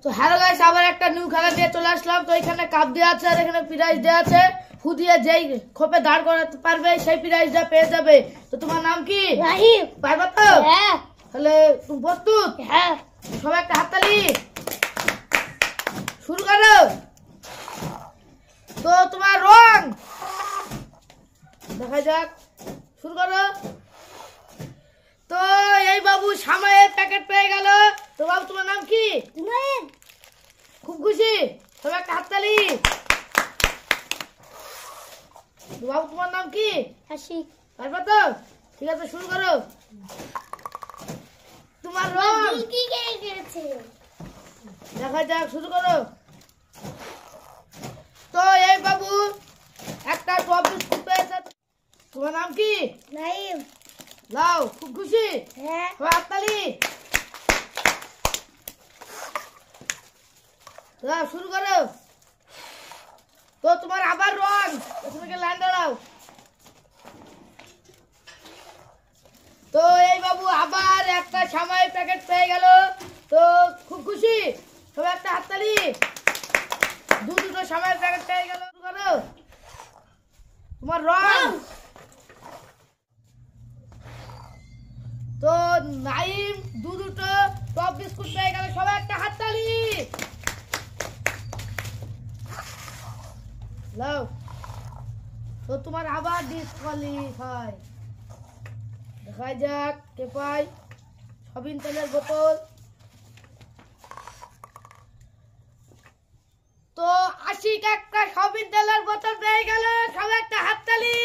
তো hello guys, আবার একটা নিউ খেলা নিয়ে চলে আসলাম। তো এখানে কাপ দেওয়া আছে আর এখানে প্রাইজ দেওয়া আছে। ফু দিয়ে যেই খোপে দাঁড় করাতে পারবে সেই প্রাইজটা পেয়ে যাবে। তো তোমার নাম কি? রাহিম। পারবা তো? হ্যাঁ। তাহলে তুমি প্রস্তুত? হ্যাঁ। সবাই একটা হাততালি। শুরু করো। তো তোমার রং দেখা যাক, শুরু করো। তো এই বাবু সামাইয়ের প্যাকেট পেয়ে গেল। তো বাবু তোমার নাম কি? জুনায়েদ। খুব খুশি, সবাই একটা হাততালি। তো বাবু তোমার নাম কি? আশিক। পারবা তো? ঠিক আছে, শুরু করো। তোমার রং কি গেছে দেখা যাক, শুরু করো। তো এই বাবু একটা টপ বিস্কুট পেয়েছে। তোমার নাম কি? রাহিম। লাও, খুব খুশি, হ্যাঁ। সবাই হাততালি। লাও, শুরু করো। তো তোমার আবার রং, তোমাকে লাইন দাঁড়াও। তো এই বাবু আবার একটা সামাই প্যাকেট পেয়ে গেল। তো খুব খুশি, সবাই একটা হাততালি। দুটো সামাই প্যাকেট পেয়ে গেল। শুরু করো। তোমার রং। তো নাইম দুটো টপ বিস্কুট পেয়ে গেল, সবাই একটা হাততালি। লাও। তো তোমার আবার ডিসকোয়ালিফাই। দেখা যাক কে পায়। সবিন তেলের বোতল। তো আশিক একটা সবিন তেলের বোতল পেয়ে গেল, সবাই একটা হাততালি।